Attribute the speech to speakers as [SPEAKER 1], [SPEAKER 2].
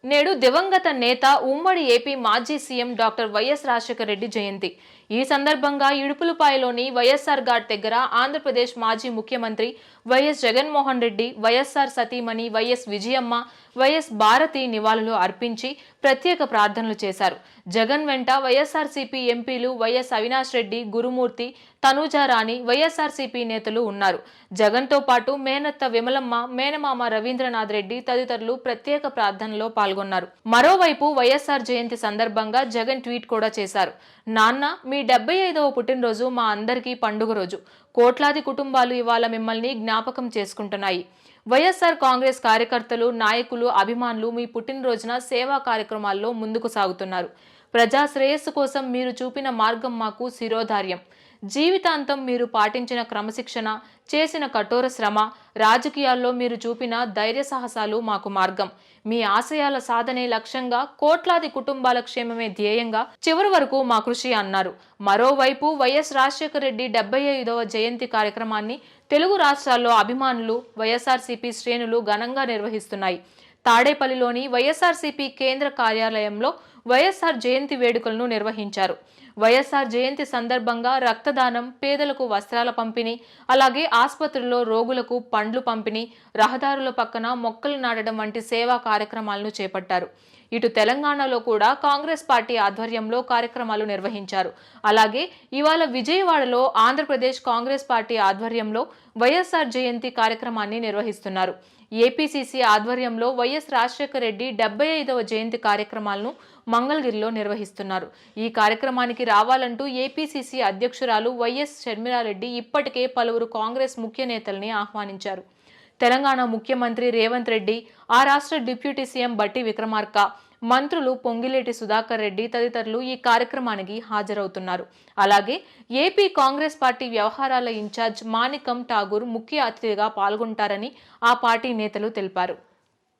[SPEAKER 1] నేడు దివంగత నేత ఉమ్మడి ఏపీ మాజీ CM doctor YS Rajasekhara Reddy జయంతి. ఈ సందర్భంగా ఇడుపులపాయలోని వైఎస్ఆర్ ఘాట్ దగ్గర ఆంధ్రప్రదేశ్ మాజీ ముఖ్యమంత్రి వైఎస్ జగన్మోహన్ రెడ్డి, వైఎస్ఆర్ సతీమణి వైఎస్ విజయమ్మ, వైఎస్ భారతి నివాళులు అర్పించి ప్రత్యేక ప్రార్థనలు చేశారు. జగన్ వెంట వైఎస్ఆర్సీపీ ఎంపీలు వైఎస్ అవినాష్ రెడ్డి, గురుమూర్తి, తనూజారాణి, వైఎస్ఆర్సీపీ నేతలు ఉన్నారు. జగన్తో పాటు మేనత్త విమలమ్మ, మేనమామ రవీంద్రనాథ్ రెడ్డి తదితరులు ప్రత్యేక ప్రార్థనలో పాల్గొన్నారు. మరోవైపు వైఎస్ఆర్ జయంతి సందర్భంగా జగన్ ట్వీట్ కూడా చేశారు. నాన్న, మీ 75వ పుట్టినరోజు మా అందరికీ పండుగ రోజు. కోట్లాది కుటుంబాలు ఇవాళ మిమ్మల్ని జ్ఞాపకం చేసుకుంటున్నాయి. వైఎస్ఆర్ కాంగ్రెస్ కార్యకర్తలు, నాయకులు, అభిమానులు మీ పుట్టినరోజున సేవా కార్యక్రమాల్లో ముందుకు సాగుతున్నారు. ప్రజా శ్రేయస్సు కోసం మీరు చూపిన మార్గం మాకు శిరోధార్యం. జీవితాంతం మీరు పాటించిన క్రమశిక్షణ, చేసిన కఠోర శ్రమ, రాజకీయాల్లో మీరు చూపిన ధైర్య సాహసాలు మాకు మార్గం. మీ ఆశయాల సాధనే లక్ష్యంగా, కోట్లాది కుటుంబాల క్షేమమే ధ్యేయంగా చివరి వరకు మా కృషి అన్నారు. మరోవైపు వైఎస్ రాజశేఖర రెడ్డి 75వ జయంతి కార్యక్రమాన్ని తెలుగు రాష్ట్రాల్లో అభిమానులు, వైఎస్ఆర్సీపీ శ్రేణులు ఘనంగా నిర్వహిస్తున్నాయి. తాడేపల్లిలోని వైఎస్ఆర్సీపీ కేంద్ర కార్యాలయంలో వైఎస్ఆర్ జయంతి వేడుకలను నిర్వహించారు. వైఎస్ఆర్ జయంతి సందర్భంగా రక్తదానం, పేదలకు వస్త్రాల పంపిణీ, అలాగే ఆసుపత్రుల్లో రోగులకు పండ్లు పంపిణీ, రహదారుల పక్కన మొక్కలు నాటడం వంటి సేవా కార్యక్రమాలను చేపట్టారు. ఇటు తెలంగాణలో కూడా కాంగ్రెస్ పార్టీ ఆధ్వర్యంలో కార్యక్రమాలు నిర్వహించారు. అలాగే ఇవాళ విజయవాడలో ఆంధ్రప్రదేశ్ కాంగ్రెస్ పార్టీ ఆధ్వర్యంలో వైఎస్ఆర్ జయంతి కార్యక్రమాన్ని నిర్వహిస్తున్నారు. ఏపీసీసీ ఆధ్వర్యంలో వైఎస్ రాజశేఖర రెడ్డి 75వ జయంతి కార్యక్రమాలను మంగళగిరిలో నిర్వహిస్తున్నారు. ఈ కార్యక్రమానికి రావాలంటూ ఏపీసీసీ అధ్యక్షురాలు వైఎస్ షర్మిలారెడ్డి ఇప్పటికే పలువురు కాంగ్రెస్ ముఖ్య నేతల్ని ఆహ్వానించారు. తెలంగాణ ముఖ్యమంత్రి రేవంత్ రెడ్డి, ఆ రాష్ట్ర డిప్యూటీ సీఎం బట్టి విక్రమార్క, మంత్రులు పొంగిలేటి సుధాకర్ రెడ్డి తదితరులు ఈ కార్యక్రమానికి హాజరవుతున్నారు. అలాగే ఏపీ కాంగ్రెస్ పార్టీ వ్యవహారాల ఇన్ఛార్జ్ మాణికం ఠాగూర్ ముఖ్య అతిథిగా పాల్గొంటారని ఆ పార్టీ నేతలు తెలిపారు.